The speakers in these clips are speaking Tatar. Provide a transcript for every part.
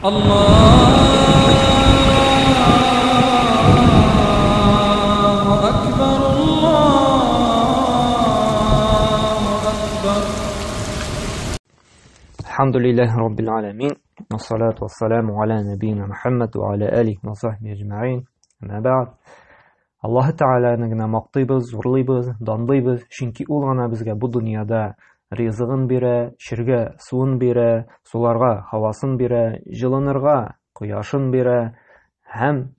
الله أكبر الله أكبر. الحمد لله رب العالمين والصلاة والسلام على نبينا محمد وعلى آله وصحبه أجمعين. أما بعد, Allah Teala'nı gına maqtıyız, zurlıyız, danlıyız. Çünkü ol gana bizge bu dünyada rızığın bire, şirge suun bire, sularga havasın bire, жылынырга quyaşın bire, hem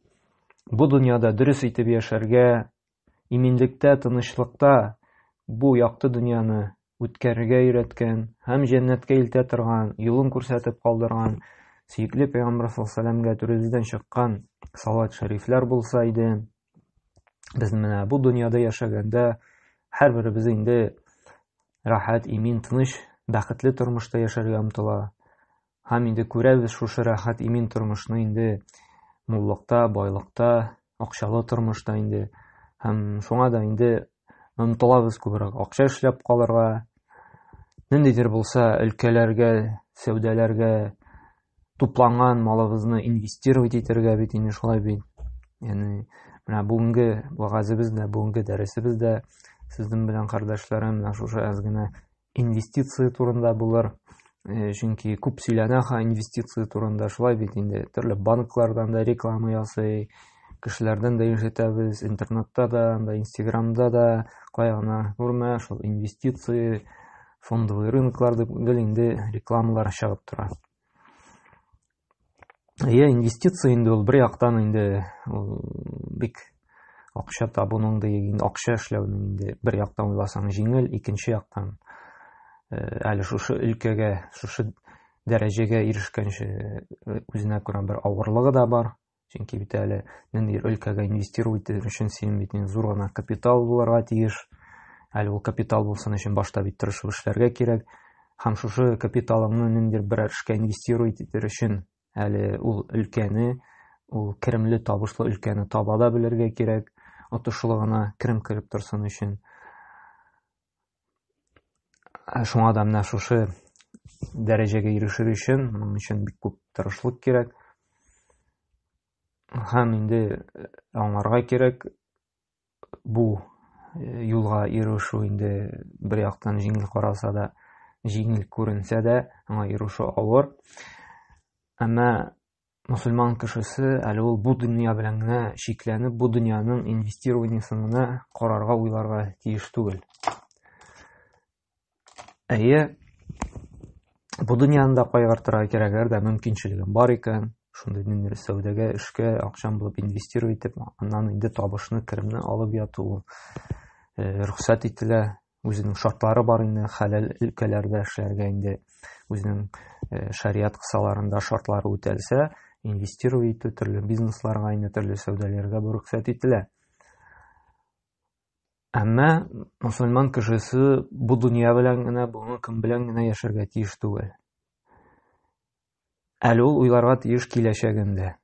bu dünyada dürüst itip yaşarga, iminlikte, tınışlıkta bu yaktı dünyanı үткәрергә өйрәткән, һәм җәннәткә илтә торган, юлын күрсәтеп калдырган, сөекле Пәйгамбәр саллаллаһу төрүздән чыккан салат шәрифләр булса иде, без менә бу дөньяда яшәгәндә һәрберебез инде рәхәт, имин, тыныч, бәхетле тормышта яшәргә омтыла. Һәм инде күрәбез шушы рәхәт, имин тормышны инде муллыкта, байлыкта, акчалы тормышта инде. Һәм шуңа да инде омтылабыз күбрәк акча эшләп калырга. Ниндидер булса өлкәләргә, сәүдәләргә тупланган малыбызны инвестировать итәргә бит инде шулай бит. Ягъни менә бүгенге вагазыбыз да, бүгенге дәресебез дә сезнең белән кардәшләрем менә шушы аз гына инвестиция турында булыр. Чөнки күп сөйләнә инвестиция турында, шулай бит инде төрле банклардан да реклама ясый, кешеләрдән дә ишетәбез, интернетта да, Инстаграмда да, кайгына күрмә, шул инвестиция, фондовый рынокларда инде рекламалар чыгып тора. Инвестиция инде ул бер яктан инде бик акча табуның да инде акча эшләүнең инде бер яктан уйласаң җиңел, икенче яктан әле шушы өлкәгә, шушы дәрәҗәгә ирешкәнче үзенә күрә бер авырлыгы да бар. Чөнки бит әле ниндидер өлкәгә инвестировать итәр өчен син бит зур гына капитал булырга тиеш. Әле ул капитал булсын өчен башта бит тырышып эшләргә кирәк. Һәм шушы капиталыңны ниндидер бер эшкә инвестировать итәр өчен әле ул өлкәне, ул керемле табышлы өлкәне таба да белергә кирәк. Отышлы гына керем кереп торсын өчен. Шуңа да менә шушы дәрәҗәгә ирешер өчен, моның өчен бик күп тырышлык кирәк. Һәм инде аңларга кирәк, бу юлга ирешү инде бер яктан җиңел караса да, җиңел күренсә дә, аңа ирешү авыр. Әмма мусульман кешесе әле ул бу дөнья белән генә шикләнеп, бу дөньяның инвестированиесен генә карарга, уйларга тиеш түгел. Бу дөньяны да кайгыртырга кирәк, дә мөмкинчелеге бар икән. Шундый ниндидер сәүдәгә, эшкә, акчам булып инвестировать итеп, аннан инде табышны, керемне алып яту рөхсәт ителә. Үзенең шартлары бар инде, хәләл өлкәләрдә эшләргә инде үзенең шариат кысаларында шартлары үтәлсә, инвестировать итү төрле бизнесларга, инде төрле сәүдәләргә бу рөхсәт ителә. Әмма мусульман кешесе бу дөнья белән генә, бүгенге көн белән генә яшәргә тиеш түгел. Әле ул уйларга тиеш киләчәгендә.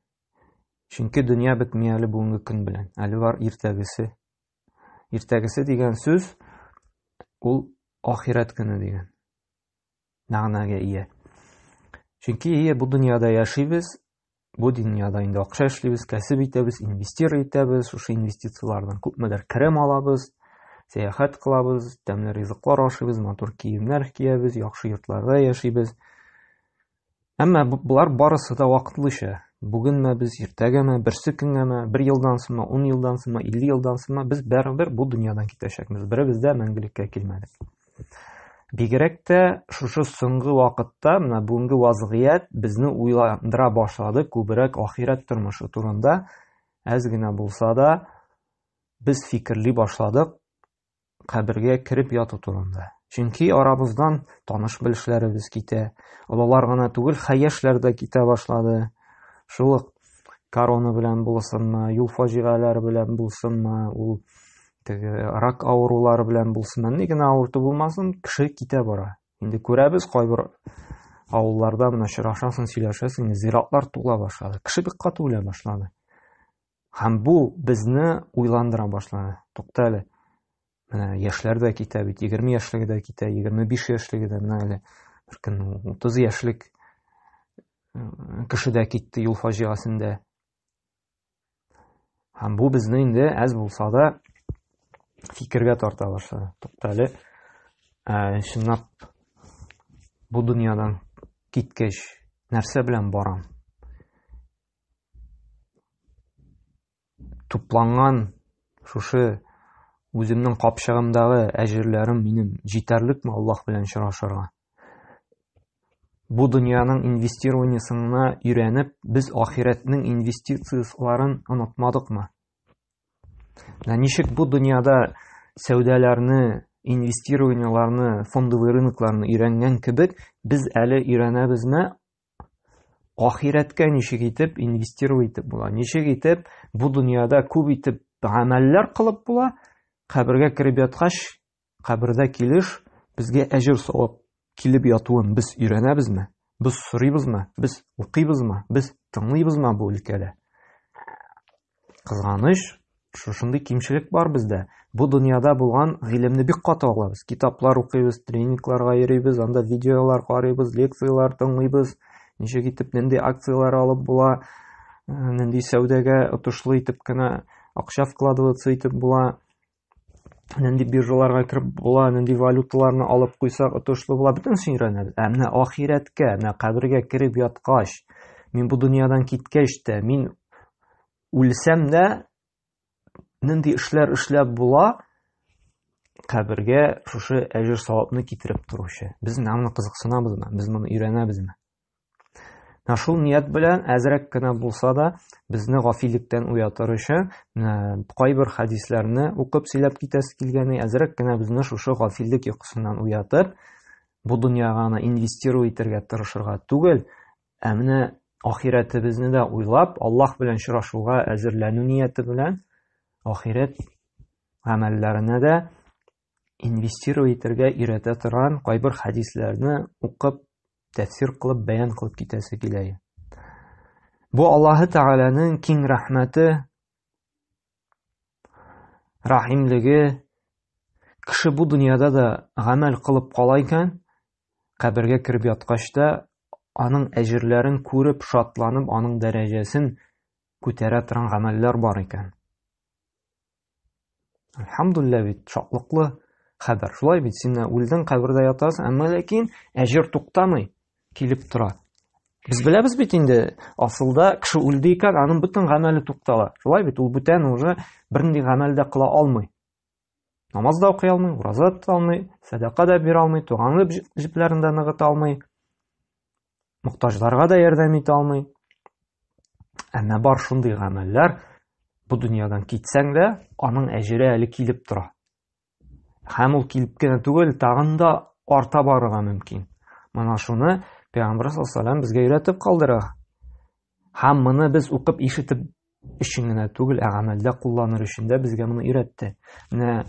Чөнки дөнья бетми әле бүгенге көн белән. Әле бар иртәгесе. Иртәгесе дигән сүз ул ахират көне дигән мәгънәгә ия. Чөнки бу дөньяда яшибез, бу дөньяда инде акча эшлибез, кәсеп итәбез, инвестировать итәбез, шушы инвестициялардан күпмедер керем алабыз, сәяхәт кылабыз, тәмле ризыклар ашыйбыз, матур киемнәр киябез, яхшы йортларда яшибез. Әмма булар барысы да вакытлыча. Бүгенме без, иртәгәме, берсе көнгәме, 1 елдан соңмы, 10 елдан соңмы, 50 елдан соңмы без бәрабер бу дөньядан китәчәкбез. Беребез дә мәңгелеккә килмәдек. Бигрәк тә шушы соңгы вакытта менә бүгенге вазгыять безне уйландыра башлады, күбрәк ахират тормышы турында. Әз генә булса да без фикерли башладык кабергә кирип яту турында. Чөнки арабыздан таныш-белешләребез китә. Олалар гына түгел, хәяшләр дә китә башлады. Шул корона белән булсынмы, юл фаҗигаләре белән булсынмы, ул рак авырулары белән булсынмы, ни генә авырту булмасын, кеше китә бара. Инде күрәбез, кайбер авылларда менә очрашасың, сөйләшәсең, зиратлар тула башлады. Кеше бик каты үлә башлады. Һәм бу безне уйландыра башлады. Туктале. Менә яшьләр дә китә бит, 20 яшьлеге дә китә, 25 яшьлеге дә, менә әле бер көн 30 яшьлек кеше дә китте юл фаҗиасендә. Һәм бу безне инде әз булса да фикергә тарта башлады. Туктале, чынлап бу дөньядан киткәч нәрсә белән барам? Тупланган шушы үземнең капчыгымдагы әҗерләрем минем җитәрлекме Аллаһ белән очрашырга? Бу дөньяның инвестированиесына өйрәнеп, без ахирәтнең инвестицияларын онытмадыкмы? Ничек бу дөньяда сәүдәләрне, инвестированиеларны, фондовый рынокларны өйрәнгән кебек, без әле өйрәнәбезме? Ахирәткә ничек итеп инвестировать итеп була? Ничек итеп бу дөньяда күп итеп гамәлләр кылып була? Кабергә кереп яткач, кабердә килеш безгә әҗер савап килеп ятуын без өйрәнәбезме? Без сорыйбызмы? Без укыйбызмы? Без тыңлыйбызмы бу өлкәдә? Кызганыч, шушындый кимчелек бар бездә. Бу дөньяда булган гыйлемне бик каты алабыз. Китаплар укыйбыз, тренингларга йөрибез, анда видеолар карыйбыз, лекциялар тыңлыйбыз. Ничек итеп нинди акциялар алып була, нинди сәүдәгә отышлы итеп кенә акча вкладываться итеп була, нинди биржаларга кирип була, нинди валюталарны алып куйсак отышлы була, бөтенсен өйрәнәбез. Менә ахирәткә, менә кабергә кирип яткач, мин бу дөньядан киткәч тә, мин үлсәм дә нинди эшләр эшләп була, кабергә шушы әҗер савапны китереп торучы. Без моны кызыксынабызмы? Без моны өйрәнәбезме? Шул ният белән әзрәк кенә булса да безне гафиллектән уятыр өчен кайбер хадисләрне укып сөйләп китәсе килгәне, әзрәк кенә безне шушы гафиллек йокысыннан уятып, бу дөньяга инвестировать итәргә тырышырга түгел, ә менә ахирәтебезне дә уйлап, Аллаһ белән очрашуга әзерләнү нияте белән ахирәт гамәлләренә дә инвестировать итәргә өйрәтә торган кайбер хадисләрне укып тәфсир кылып, бәян кылып китәсе килә. Бу Аллаһы Тәгаләнең киң рәхмәте, рәхимлеге. Кеше бу дөньяда да гамәл кылып кала икән, кабергә кирип яткач та аның әҗерләрен күреп, шатланып, аның дәрәҗәсен күтәрә торган гамәлләр бар икән. Әлхәмдүлилләһ, бит шатлыклы хәбәр. Шулай бит, син үлдең, кабердә ятасың, әмма ләкин әҗер туктамый, килеп тора. Без беләбез бит инде, асылда кеше үлде икән, аның бөтен гамәле туктала. Шулай бит, ул бүтән уже бернинди гамәл дә кыла алмый. Намаз да укый алмый, ураза да тота алмый, садака да бирә алмый, туганлык җепләрен дә ныгыта алмый, мохтаҗларга да ярдәм итә алмый. Әмма бар шундый гамәлләр, бу дөньядан китсәң дә, аның әҗере әле килеп тора. Һәм ул килеп кенә түгел, тагын да арта барырга мөмкин. Менә шуны Пәйгамбер саллаллаһу алейһи ва саллям безгә өйрәтеп калдыра. Һәм моны без укып ишетеп өчен генә түгел, ә гамәлдә кулланыр өчен дә безгә моны өйрәтте. Менә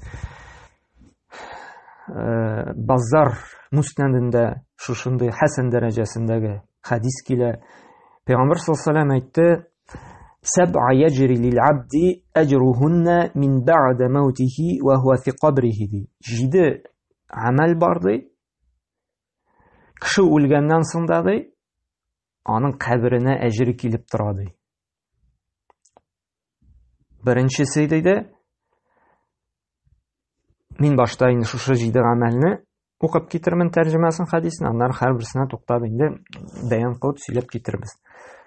Баззар Муснадында шушындый хәсән дәрәҗәсендәге хадис килә. Пәйгамбер саллаллаһу алейһи ва саллям әйтте: "Саб'a яҗри лил-'абди аҗрухунна мин бa'да маутихи ва хува фи кабрихи." 7 амал бар ди. Кеше үлгәннән соң да ди, аның каберенә әҗере килеп тора ди. Беренчесе диде, мин башта инде шушы 7 гамәлне укып китермен тәрҗемәсен хадисне, аннан һәрберсенә туктап инде бәян кылып сөйләп китербез.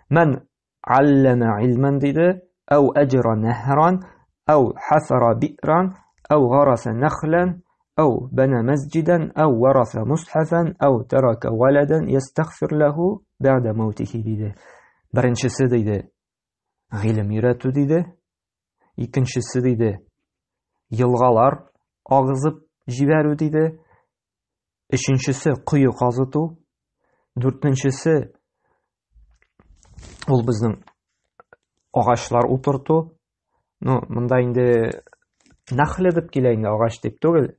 Мен аллама илман диде, ау аҗра нахран, ау хасара би'ран, ау гараса нахлан, أو بنى مسجدا أو ورث مصحفا أو ترك ولدا يستغفر له بعد موته диде. Беренчесе диде, гыйлем өйрәтү диде. Икенчесе диде, елгалар агызып җибәрү диде. Өченчесе кое казыту. Дүртенчесе ул безнең агачлар утырту. Монда инде нахле дип килә, инде агач дип түгел.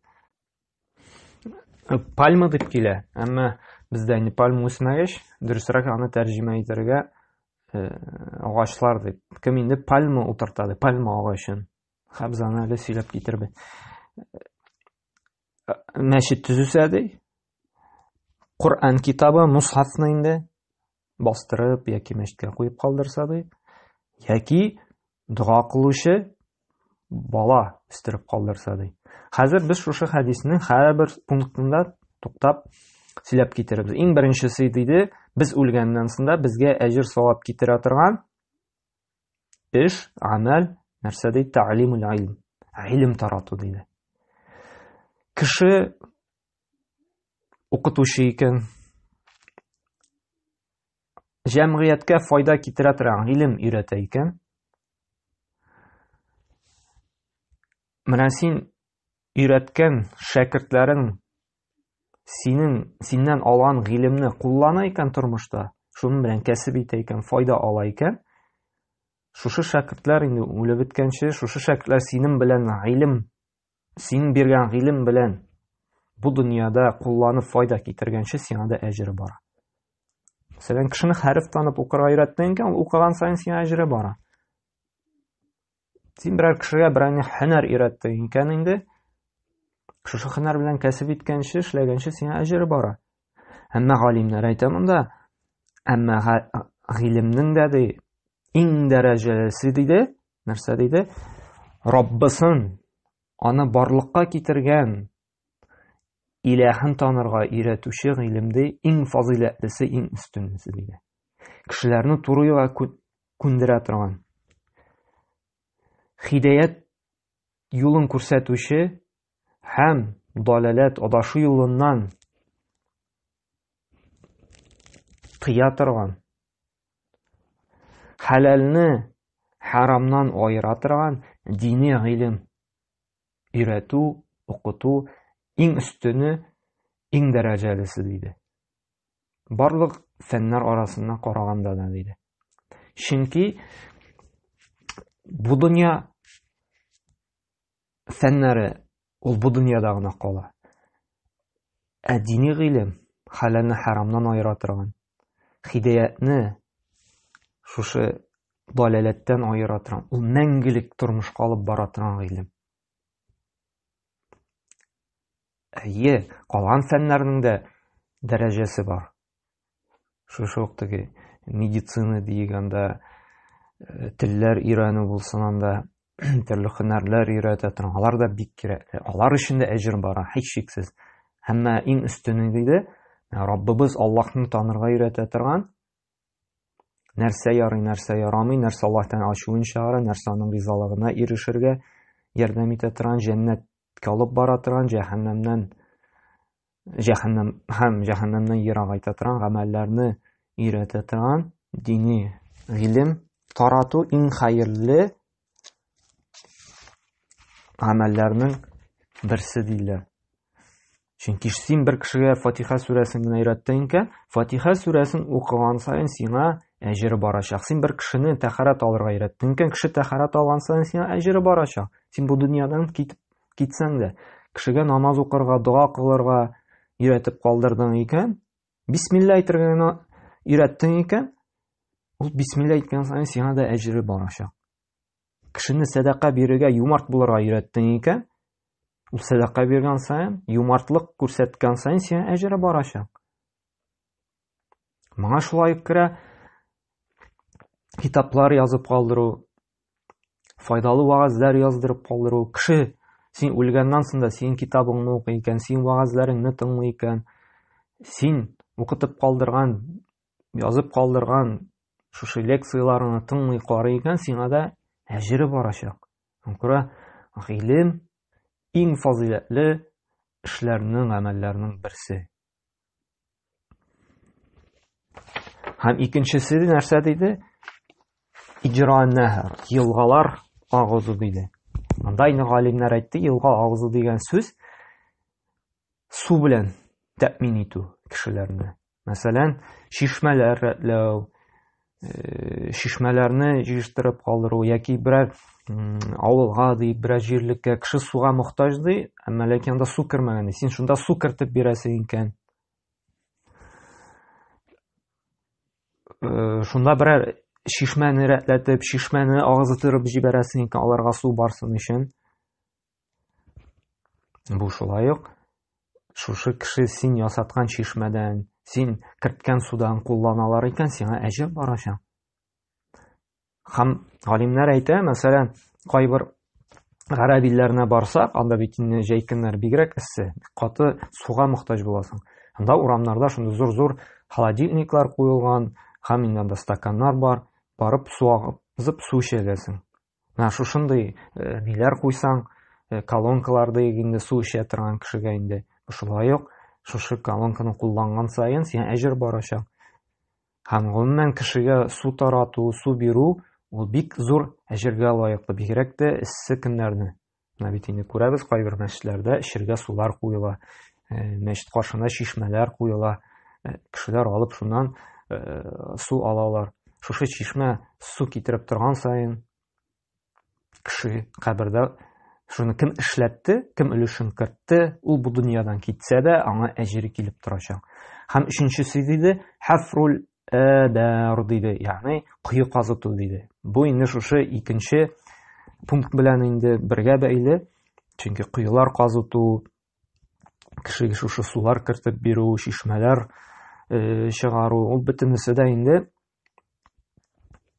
Пальма дип килә, әмма бездә инде пальма үсмәгәч, дөресрәк аны тәрҗемә итәргә агачлар дип. Кем инде пальма утыртады, пальма агачын. Хәбзаны әле сөйләп китербез. Мәчет төзүсә ди. Коръән китабы, мусхафны инде бастырып яки мәчеткә куеп калдырса ди, яки дуа кылучы бала үстереп калдырса ди. Хәзер без шушы хәдиснең һәрбер пунктында туктап сөйләп китербез. Иң беренчесе диде, без үлгәннән соң безгә әҗер савап китерә торган эш, амәл, нәрсә ди? Ta'limul ilm. Илм тарату диде. Кеше укытучы икән, җәмгыятькә файда китерә торган илм өйрәтә икән, менә син өйрәткән шәкертләрең синнән алган гыйлемне куллана икән тормышта, шуның белән кәсеп итә икән, файда ала икән, шушы шәкертләр инде үлеп беткәнче, шушы шәкертләр синең белән гыйлем, син биргән гыйлем белән бу дөньяда кулланып файда китергәнче сиңа да әҗере бара. Мәсәлән, кешене хәреф танып укырга өйрәттең икән, укыган саен сиңа әҗере бара. Син берәр кешегә берәр һөнәр өйрәттең икән инде, шушы һөнәр белән кәсеп иткәнче, эшләгәнче сиңа әҗере бара. Әмма галимнәр әйтә монда, әмма гыйлемнең дә ди иң дәрәҗәлесе диде, нәрсә диде? Раббысын, аны барлыкка китергән илаһын танырга өйрәтүче гыйлемдә иң фазиләтлесе, иң өстенлесе диде. Кешеләрне туры юлга күндерә торган, хидаят юлын күрсәтүче һәм далалат, адашу юлыннан тыя торган, хәләлне харамнан аера торган дини гыйлем өйрәтү, укыту иң өстене, иң дәрәҗәлесе диде. Барлык фәннәр арасында караганда да диде. Чөнки бу дөнья фәннәре ул бу дөньяда гына кала. Ә дини гыйлем хәләлне харамнан аера торган, хидаятны шушы далалаттан аера торган, ул мәңгелек тормышка алып бара торган гыйлем. Әйе, калган фәннәрнең дә дәрәҗәсе бар. Шушы вакытта медицина дигәндә, телләр өйрәнү булсын, анда төрле һөнәрләр өйрәтә торган, алар да бик кирәкле. Алар өчен дә әҗер бара, һич шиксез. Әмма иң өстене диде, Раббыбыз Аллаһны танырга өйрәтә торган, нәрсә ярый, нәрсә ярамый, нәрсә Аллаһтан ачуын чыгара, нәрсә аның ризалыгына ирешергә ярдәм итә торган, җәннәткә алып бара торган, җәһәннәмнән ерагайта торган гамәлләрне өйрәтә торган дини гыйлем тарату иң хәерле гамәлләрнең берсе диләр. Чөнки син бер кешегә Фатиха сүрәсен генә өйрәттең икән, Фатиха сүрәсен укыган саен сиңа әҗере барачак. Син бер кешене тәһарәт алырга өйрәттең икән, кеше тәһарәт алган саен сиңа әҗере барачак. Син бу дөньядан китсәң дә, кешегә намаз укырга, дуа кылырга өйрәтеп калдырдың икән, бисмилла әйтергә өйрәттең икән, ул бисмилла әйткән саен сиңа да әҗере барачак. Кешене садака бирергә, юмарт булырга өйрәттең икән, ул садака биргән саен, юмартлык күрсәткән саен сиңа әҗере барачак. Моңа шулай керә китаплар язып калдыру, файдалы вагызлар яздырып калдыру. Кеше син үлгәннән соң да син китабыңны укый икән, син вагызларыңны тыңлый икән, син укытып калдырган, язып калдырган шушы лекцияларны тыңлый карый икән, сиңа да әҗере барачак. Күрә, гыйлем иң фазиләтле эшләрнең, гамәлләрнең берсе. Һәм икенчесе нәрсә диде? Иҗра нәһр, елгалар агызу диде. Монда инде галимнәр әйтте, елга агызу дигән сүз су белән тәэмин итү кешеләрне. Мәсәлән, шишмәләр рәтләү, шишмәләрне җыштырып калдыру, яки берәр авылга ди, берәр җирлеккә кеше суга мохтаҗ ди, әмма ләкин анда су кермәгән, син шунда су кертеп бирәсең икән. Шунда берәр шишмәне рәтләтеп, шишмәне агызтырып җибәрәсең икән, аларга су барсын өчен. Бу шулай ук шушы кеше син ясаткан шишмәдән, син керткән судан кулланалар икән, сиңа әҗер барачак. Һәм галимнәр әйтә, мәсәлән, кайбер гарәп илләренә барсак, анда бит җәй көннәр бигрәк эссе, каты суга мохтаҗ буласың. Анда урамнарда шундый зур холодильниклар куелган, һәм инде анда стаканнар бар, барып су агызып су эчәсең. Менә шушындый ниләр куйсаң, колонкаларда инде су эчә торган кешегә инде шулай ук шушы колонканы кулланган саен сиңа әҗер барачак. Һәм гомумән кешегә су тарату, су бирү ул бик зур әҗергә лаеклы, бигрәк тә эссе көннәрне. Менә бит инде күрәбез, кайбер мәчетләрдә эчәргә сулар куела, мәчет каршына чишмәләр куела, кешеләр алып шуннан су алалар. Шушы чишмә су китереп торган саен кеше кабердә шуны кем эшләтте, кем өлешен кертте, ул бу дөньядан китсә дә аңа әҗере килеп торачак. Һәм өченчесе диде, хафрул адар диде, ягъни кое казыту диде. Бу инде шушы икенче пункт белән инде бергә бәйле, чөнки кыйлар казыту, кешегә шушы сулар кертеп бирү, чишмәләр чыгару, ул бөтенесе дә инде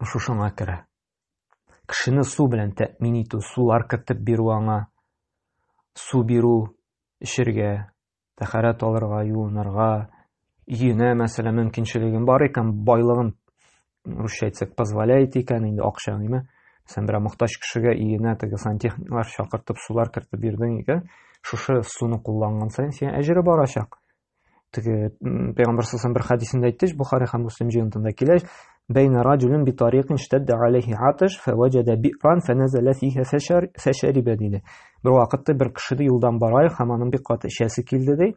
шушыңа керә. Кешене су белән тәэмин итү, сулар кертеп бирү аңа, су бирү эчәргә, тәһарәт алырга, юынырга, өенә мәсәлән мөмкинчелеген бар икән, байлыгын русча әйтсәк позволяет икән инде акча, ниме? Сен бер мохтаҗ кешегә өенә теге сантехниклар чакыртып сулар кертеп бирдең икән, шушы суны кулланган саен сиңа әҗере барачак. Теге Пәйгамбәр саллаллаһу бер хадисендә әйтте, Бухари һәм Муслим җыентында килә, بين رجل بطريق اشتد عليه عطش فوجد بئرا فنزل فيها فشرب диде. Бер вакытта бер кеше юлдан барай, һәм аның бик каты эчәсе килде ди.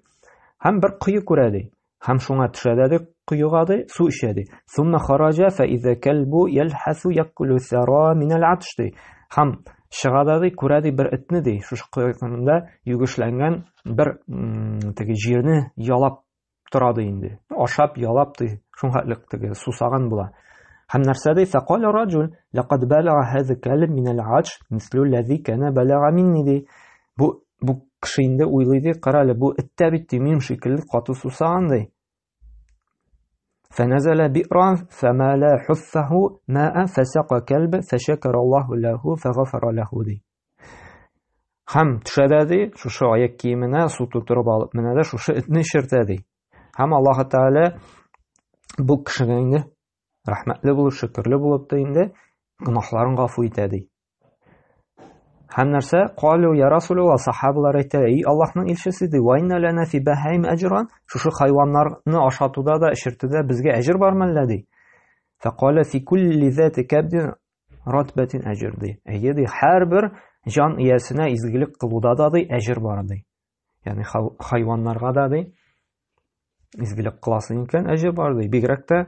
Һәм бер кое күрә ди. Һәм шуңа төшә ди, куега ди, су эчә ди. ثم خرج فإذا كلب يلحث يأكل الثرى من العطش ди. Һәм чыга ди, күрә ди бер этне ди. Шушы куегында югышланган бер теге җирне ялап тора ди инде. Ашап ялап ди. Шуңхатлык теге сусаган була. Һәм нәрсә ди? فقال الرجل لقد بلغ هذا الكلب من العطش مثل الذي كان بلغ مني ди. Бу кеше инде уйлый ди, карале, бу эттә бит минем шикелле каты сусаган ди. فنزل بئرا فملأ حفه ماء فسقى كلب فشكر الله له فغفر له ди. Һәм төшә ди, шушы аяк киеменә су тутырып алып менә дә шушы этне эчертә ди. Һәм Аллаһ Тәгалә бу кешегә инде рәхмәтле булып, шөкерле булып та инде гөнаһларын гафу итә ди. Һәм нәрсә? Калу я Расулуллаһ, сахабалар әйтә, ей Аллаһның илчесе ди, ва инна лана фи баһайм аҗран, шушы хайваннарны ашатуда да, эшертүдә безгә әҗер бармы әллә ди. Фaqala fi kulli zati kabdin ratbatin ajr ди. Әйе ди, һәрбер җан иясенә изгелек кылуда да ди әҗер бар ди. Ягъни хайваннарга да ди изгелек кыласың икән, әҗер бар ди. Бигрәк тә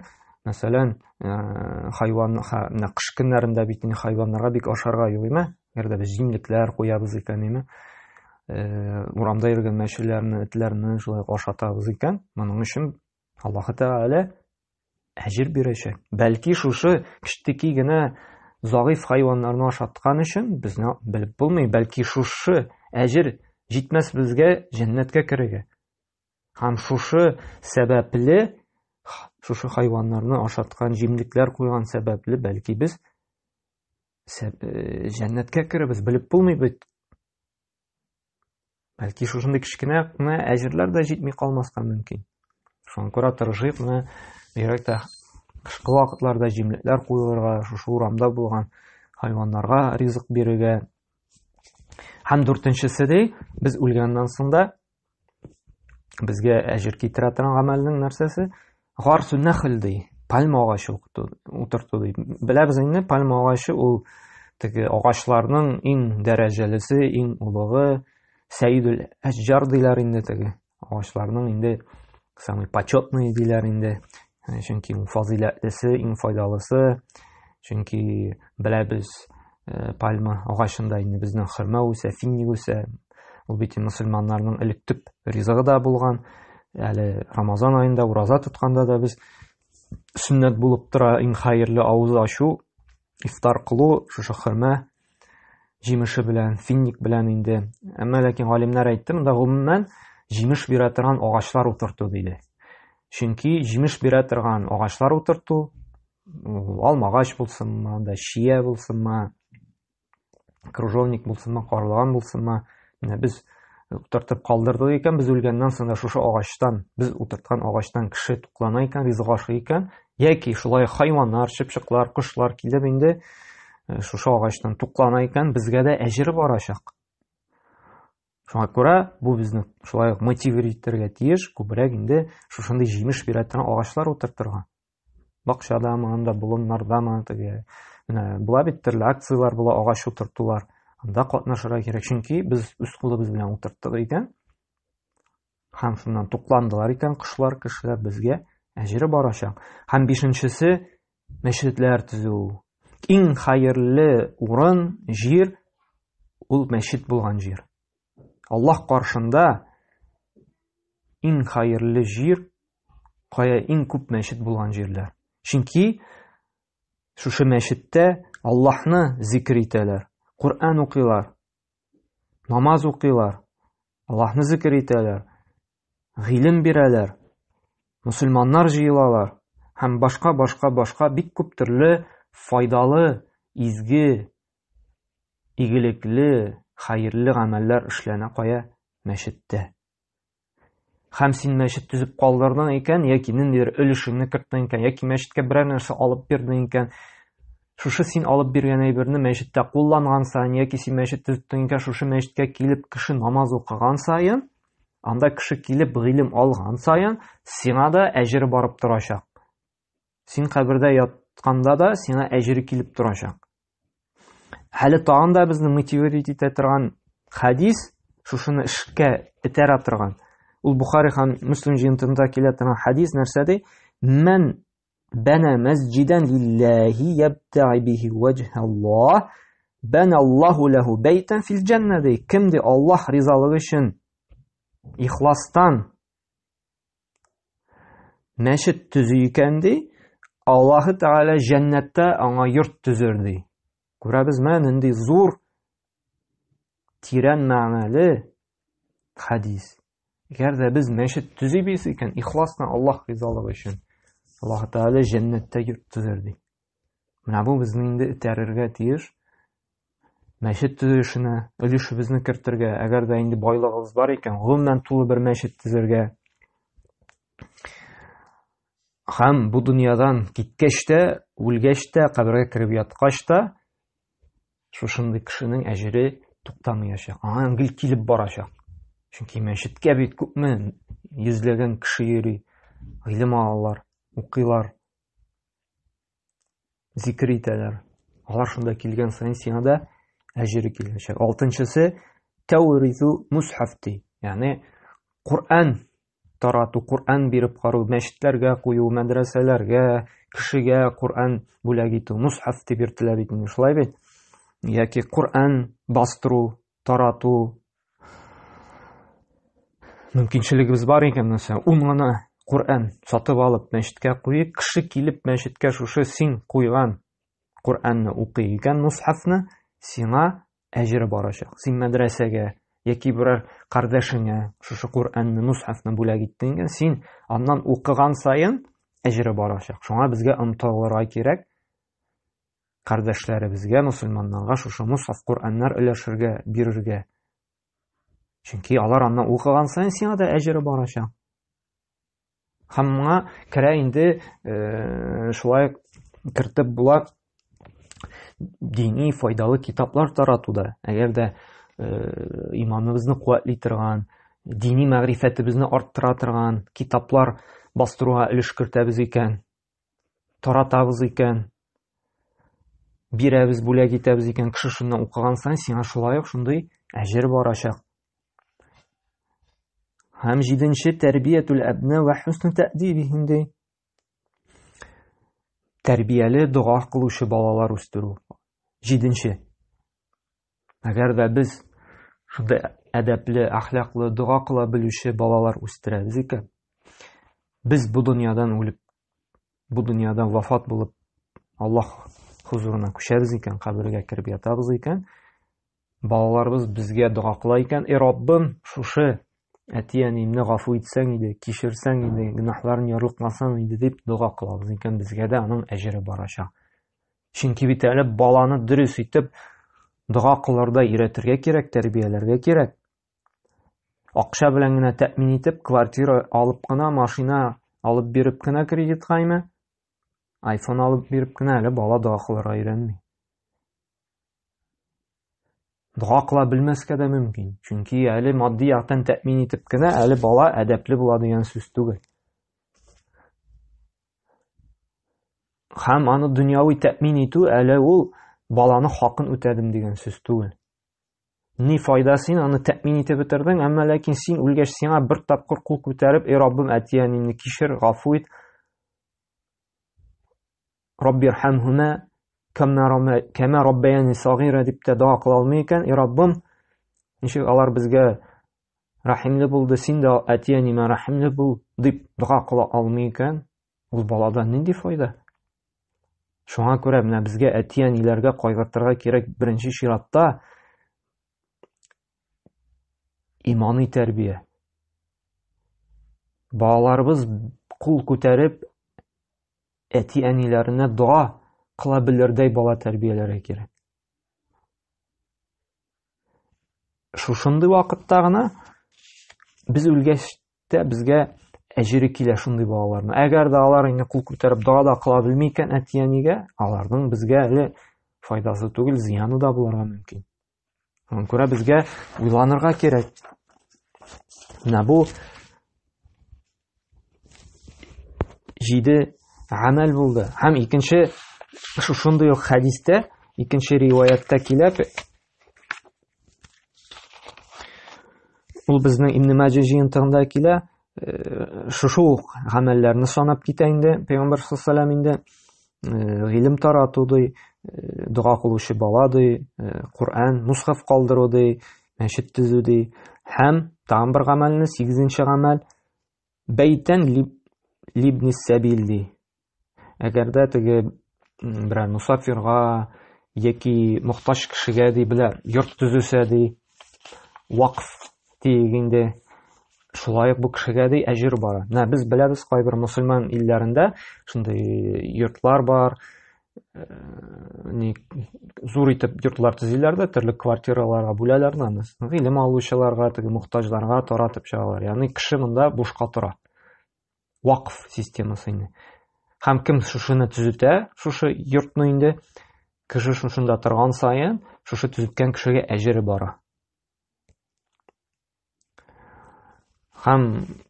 мәсәлән, хайван кыш көннәрендә бит хайваннарга бик ашарга югыймы? Әгәр дә без җимлекләр куябыз икән, ниме? Урамда йөргән мәчеләрне, этләрне шулай ашатабыз икән, моның өчен Аллаһ Тәгалә әҗер бирәчәк. Бәлки шушы кичтеки генә загыйф хайваннарны ашаткан өчен безне белеп булмый, бәлки шушы әҗер җитмәс безгә җәннәткә керергә. Һәм шушы сәбәпле, шушы хайваннарны ашаткан, җимлекләр куйган сәбәпле, бәлки без җәннәткә керебез, белеп булмый бит. Бәлки шушындый кичкенә әҗерләр дә җитми калмаска мөмкин. Шуңа күрә тырышып, бигрәк тә кышкы вакытларда җимлекләр куярга, шушы урамда булган хайваннарга ризык бирергә. Һәм дүртенчесе ди, без үлгәннән соң да безгә әҗер китерә торган гамәлнең нәрсәсе? Гарсу нахл ди, пальма агачы утырту ди. Беләбез инде, пальма агачы ул теге агачларның иң дәрәҗәлесе, иң улыгы, Сәйидул Әҗҗар диләр инде теге. Агачларның инде самый почетный диләр инде. Чөнки ул фазиләтлесе, иң файдалысы. Чөнки беләбез, пальма агачында инде безнең хөрмә үсә, финник үсә. Ул бит мөселманнарның элек төп ризыгы да булган. Әле Рамазан аенда ураза тотканда да без сөннәт булып тора, иң хәерле авыз ачу, ифтар кылу, шушы хөрмә җимеше белән, финник белән инде. Әмма ләкин галимнәр әйтте, монда гомумән җимеш бирә торган агачлар утырту диде. Чөнки җимеш бирә торган агачлар утырту, алмагач булсынмы, да шия булсынмы, кружовник булсынмы, карлыган булсынмы, менә без утыртып калдырдык икән, без үлгәннән соң да шушы агачтан, без утырткан агачтан кеше туклана икән, ризык ашый икән, яки шулай хайваннар, чыпчыклар, кошлар килеп инде шушы агачтан туклана икән, безгә дә әҗере барачак. Шуңа күрә бу безне шулай мотивировать итәргә тиеш, күбрәк инде шушындый җимеш бирә торган агачлар утыртырга. Бакчадамы, анда болыннардамы, теге менә була бит төрле акциялар була, агач утыртулар. Анда катнашырга кирәк, чөнки без үз кулыбыз белән утырттык икән, һәм шуннан тукландылар икән кошлар, кешеләр, безгә әҗере барачак. Һәм бишенчесе мәчетләр төзү. Иң хәерле урын, җир ул мәчет булган җир. Аллаһ каршында иң хәерле җир, кая иң күп мәчет булган җирләр. Чөнки шушы мәчеттә Аллаһны зикр итәләр, Кур'ан укыйлар, намаз укыйлар, Аллаһны зикр итәләр, гыйлем бирәләр, мусульманнар җыелалар һәм башка бик күп төрле файдалы, изге, игелекле, хәерле гамәлләр эшләнә кая мәчеттә. Һәм син мәчет төзеп калдырдың икән, яки ниндидер өлешеңне керттең икән, яки мәчеткә берәр нәрсә алып бирдең икән, шушы син алып биргән әйберне мәчеттә кулланган саен, яки син мәчет төзеттең икән, шушы мәчеткә килеп кеше намаз укыган саен, анда кеше килеп гыйлем алган саен, сиңа да әҗере барып торачак. Син кабердә ятканда да сиңа әҗере килеп торачак. Хәле тагын да безне мотивировать итә торган хадис, шушыны эшкә этәрә торган. Ул Бухари һәм Муслим җыентысында килә торган хадис нәрсәдә? Мен бана масҗидан лиллаһи ябтаи биһи ваҗһаллаһ бана Аллаһу лаху бәйтан фил җанна. Кемде Аллаһ ризалыгы өчен ихластан мәчет төзү икән ди, Аллаһ Тәгалә җәннәттә аңа йорт төзер ди. Күрәбез менә нинди зур, тирән мәгънәле хадис. Әгәр дә без мәчет төзибез икән, ихластан Аллаһ ризалыгы өчен, Аллаһ Тәгалә җәннәттә йорт төзер ди. Менә бу безне инде этәрергә тиеш. Мәчет төзүшенә өлешебезне кертергә, әгәр дә инде байлыгыбыз бар икән, гомумән тулы бер мәчет төзергә. Һәм бу дөньядан киткәч тә, үлгәч тә, кабергә кереп яткач та, шушындый кешенең әҗере туктамаячак. Аңа гел килеп барачак. Чөнки мәчеткә бит күпме йөзләгән кеше йөри, гыйлем алалар, укыйлар, зикр итәләр. Алар шунда килгән саен сиңа да әҗере киләчәк. Алтынчысы тәүризу мусхафти, ягъни Кур'ан тарату, Кур'ан биреп карау, мәчетләргә кую, мәдрәсәләргә, кешегә Кур'ан бүләк итү, мусхаф дип йөртелә бит, шулай бит. Яки Кур'ан бастыру, тарату. Мөмкинчелегебез бар икән, мәсәлән, 10 гына Кур'ан сатып алып мәчеткә куйып, кеше килеп мәчеткә шушы син куйган Кур'анны укый икән, мусхафны, сиңа әҗере барачак. Син мәдрәсәгә яки берәр кардәшеңә шушы Кур'анны, мусхафны бүләк иттең икән, син аннан укыган саен әҗере барачак. Шуңа безгә омтылырга кирәк. Кардәшләребезгә, мусульманнарга шушы мусхаф Кур'аннар өләшергә, бирергә. Чөнки алар аннан укыган саен сиңа да әҗере барачак. Һәм моңа керә инде шулай кертеп була дини файдалы китаплар таратуда. Әгәр дә иманыбызны куәтли торган, дини мәгърифәтебезне арттыра торган китаплар бастыруга өлеш кертәбез икән, таратабыз икән, бирәбез, бүләк итәбез икән, кеше шуннан укыган саен сиңа шулай ук шундый әҗер барачак. Һәм 7-нче тәрбиятул абна ва хусн тәъдибихим ди. Тәрбияле дуа кылучы балалар үстерү. 7-нче. Әгәр дә без шундый әдәпле, әхлаклы, дуа кыла белүче балалар үстерәбез икән, без бу дөньядан үлеп, бу дөньядан вафат булып, Аллаһ хузурына күчәбез икән, кабергә кереп ятабыз икән, балаларыбыз безгә дуа кыла икән, Раббым, шушы әти-әниемне гафу итсәң иде, кичерсәң иде, гөнаһларын ярлыкмасаң иде дип дуга кылабыз икән, безгә дә аның әҗере барачак. Чөнки бит әле баланы дөрес итеп дуга кылырда өйрәтергә кирәк, тәрбияләргә кирәк. Акча белән генә тәэмин итеп, квартира алып кына, машина алып биреп кына кредиткаймы? iPhone алып биреп кына әле бала дуга кылырга өйрәнми. Дуга кыла белмәскә дә мөмкин. Чөнки әле матди яктан тәэмин итеп кенә әле бала әдәпле була дигән сүз түгел. Һәм аны дөньяви тәэмин итү әле ул баланы хакын үтәдем дигән сүз түгел. Ни файда син аны тәэмин итеп бетердең, әмма ләкин син үлгәч сиңа бер тапкыр кул күтәреп, "Эй Раббым, әти-әниемне кичер, гафу ит. Раббирхамһума кама раббаяни сагира" дип тә дуа кыла алмый икән. "Эй Раббым, ничек алар безгә рәхимле булды, син дә әти-әниемә рәхимле бул" дип дуа кыла алмый икән. Ул баладан нинди файда? Шуңа күрә менә безгә әти-әниләргә кайгыртырга кирәк беренче чиратта имани тәрбия. Балаларыбыз кул күтәреп әти-әниләренә дуа кыла белердәй бала тәрбияләргә кирәк. Шушындый вакытта гына без үлгәч тә безгә әҗере килә шундый балаларның. Әгәр дә алар инде кул күтәреп дуа да кыла белми икән әти-әнигә, аларның безгә әле файдасы түгел, зыяны да булырга мөмкин. Шуңа күрә безгә уйланырга кирәк. Менә бу 7 гамәл булды. Һәм икенче шушындый ук хәдистә, икенче риваятта килә. Ул безнең Ибн Маҗа җыентыгында килә. Шушы гамәлләрне санап китә инде Пәйгамбәр саллаллаһу алейһи ва сәлләм, гыйлем тарату ди, дуга кылучы бала ди, Кур'ан, мусхаф калдыру ди, мәчет төзү ди. Һәм тагын бер гамәлне, 8нче гамәл, бәйтән либни сабил ди. Әгәр дә теге берәр мусафирга яки мохтаҗ кешегә ди белә йорт төзүсә ди, вакф дигәндә шулай ук бу кешегә ди әҗер бара. Менә без беләбез, кайбер мусульман илләрендә шундый йортлар бар. Зур итеп йортлар төзиләр дә, төрле квартираларга бүләләр аны. Гыйлем алучыларга, теге мохтаҗларга таратып чыгалар. Ягъни кеше монда бушка тора. Вакф системасы инде. Һәм кем шушыны төзүтә, шушы йортны инде, кеше шушында торган саен, шушы төзеткән кешегә әҗере бара. Һәм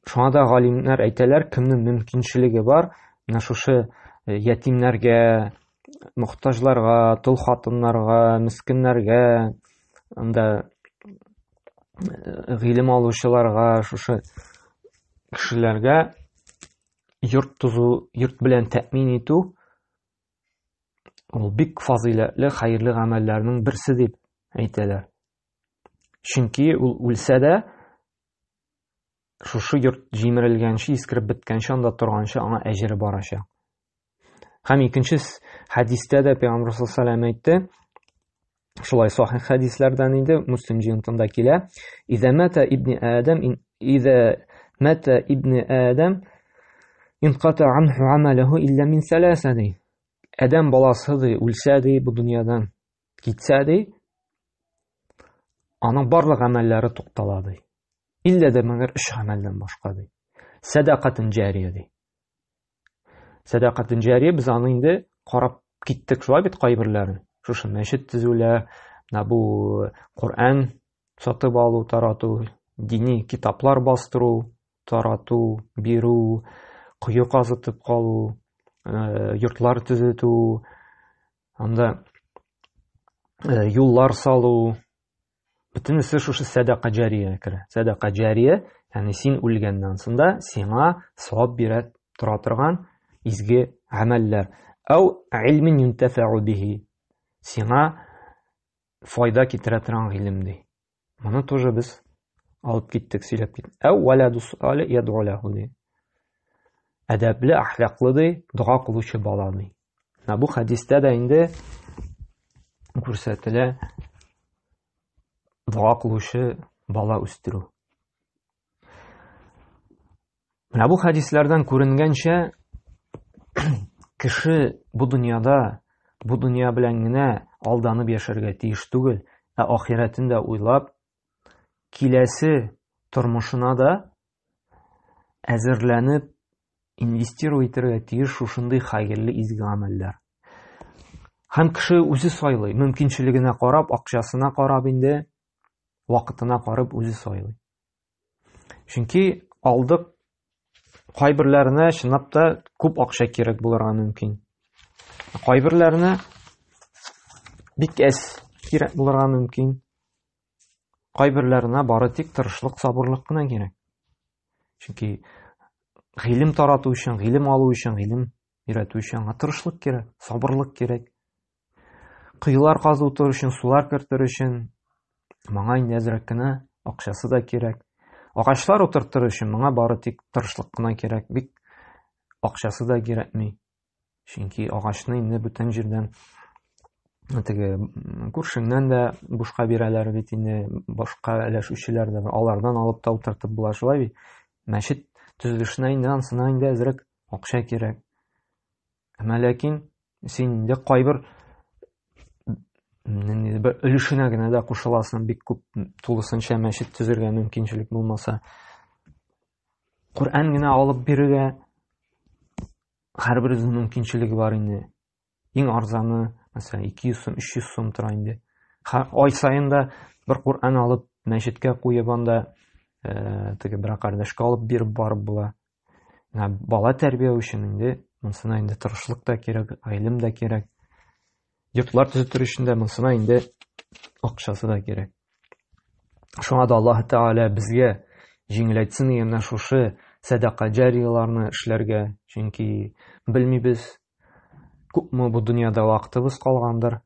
шуңа да галимнәр әйтәләр, кемнең мөмкинчелеге бар, менә шушы ятимнәргә, мохтаҗларга, тол хатыннарга, мискиннәргә, анда гыйлем алучыларга, шушы кешеләргә йорт төзү, йорт белән тәэмин итү ул бик фазилатлы, хәерле гамәлләрнең берсе дип әйтәләр. Чөнки ул үлсә дә шушы йорт җимерелгәнче, искереп беткәнче анда торганчы аңа әҗере барачак. Һәм икенче хәдистә дә Пәйгамбәр саллаллаһу алейһи ва сәлләм әйтте, шулай сахих хәдисләрдән иде, Муслим җыентында килә: "Иза мата ибн Адам инқата анху амалаху илля мин саласа" ди. Адәм баласы ди, үлсә ди, бу дөньядан китсә ди, аның барлык гамәлләре туктала ди. Илля дә мәгәр 3 гамәлдән башка ди. Садақатын җария ди. Садақатын җария, без аны инде карап киттек шулай бит кайберләрен. Шушы мәчет төзүләр, бу Кур'ан сатып алу, тарату, дини китаплар бастыру, тарату, бирү, кую казытып калу, йортлар төзетү, анда юллар салу, бөтенесе шушы садақа җария керә. Садақа җария, ягъни син үлгәннән соң сиңа савап бирә тора торган изге гамәлләр. Ау илмин юнтафау бихи, сиңа файда китерә торган гыйлем ди. Моны тоже без алып киттек, сөйләп киттек. Ау валаду салih yad'u lahu ди. Әдәпле, әхлаклы ди, дуга кылучы бала ди. Бу хәдистә дә инде күрсәтелә дуга кылучы бала үстерү. Менә бу хадисләрдән күренгәнчә, кеше бу дөньяда, бу дөнья белән генә алданып яшәргә тиеш түгел, ә ахирәтен дә уйлап, киләсе тормышына да әзерләнеп, инвестировать итәргә тиеш шушындый хәерле изге гамәлләр. Һәм кеше үзе сайлый, мөмкинчелегенә карап, акчасына карап инде, вакытына карап үзе сайлый. Чөнки алдык кайберләренә чынлап та күп акча кирәк булырга мөмкин. Кайберләренә бик әз кирәк булырга мөмкин. Кайберләренә бары тик тырышлык, сабырлык кына кирәк. Чөнки гыйлем тарату өчен, гыйлем алу өчен, гыйлем өйрәтү өчен тырышлык кирәк, сабырлык кирәк. Кыйлар казу өчен, сулар кертер өчен моңа инде әзрәк кенә акчасы да кирәк. Агачлар утыртыр өчен моңа бары тик тырышлык кына кирәк, бик акчасы да кирәкми. Чөнки агачны инде бүтән җирдән теге күршеңнән дә бушка бирәләр бит инде, башка әләшүчеләр дә алардан алып та утыртып була шулай бит. Мәчет төзелешенә инде ансына инде әзрәк акча кирәк. Ләкин син инде кайбер өлешенә генә дә кушыласың, бик күп тулысынча мәчет төзергә мөмкинчелек булмаса. Коръән генә алып бирергә һәрберенең мөмкинчелеге бар инде. Иң арзаны, мәсәлән, 200 сум, 300 сум тора инде. Ай сайын да бер Коръән алып мәчеткә куеп анда теге бер кардәшкә алып биреп барып була. Бала тәрбия өчен инде монсына инде тырышлык та кирәк, гыйлем дә кирәк. Йортлар төзетер өчен дә монсына инде акчасы да кирәк. Шуңа да Аллаһ Тәгалә безгә җиңеләйтсен дигән шушы садака җарияларны эшләргә, чөнки белмибез, күпме бу дөньяда вакытыбыз калгандыр.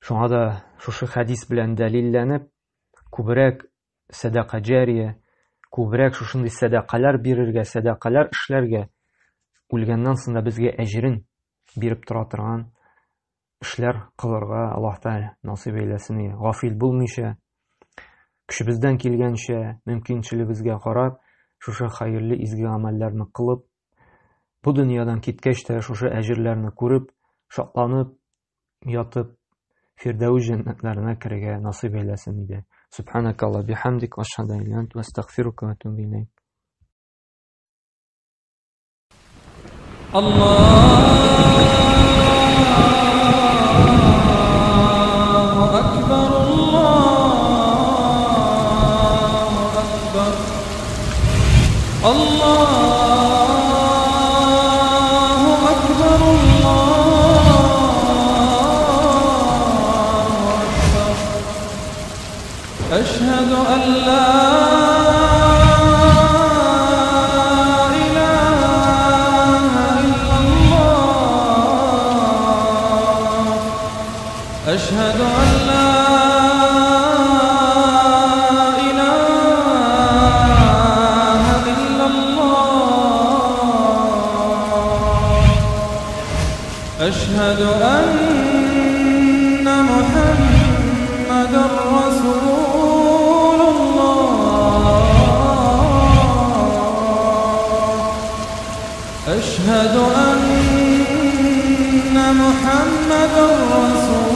Шуңа да шушы хадис белән дәлилләнеп, күбрәк садака җария, күбрәк шушындый садакалар бирергә, садакалар эшләргә, үлгәннән соң да безгә әҗрен биреп тора торган эшләр кылырга Аллаһ Тәгалә насыйп әйләсен. Гафил булмыйча, көчебездән килгәнчә, мөмкинчелегебезгә карап, шушы хәерле изге гамәлләрне кылып, бу дөньядан киткәч тә шушы әҗрләрне күреп, шатланып, ятып, Фирдәүс җәннәтләренә керергә насыйп әйләсен иде. Субханакалла бихамдик, ашһаду ан ла илаха илля анта, астагфирука ва атубу илейк. أشهد أن لا إله إلا الله أشهد أن لا إله إلا الله أشهد أن محمدا رسول أشهد أن محمدا رسول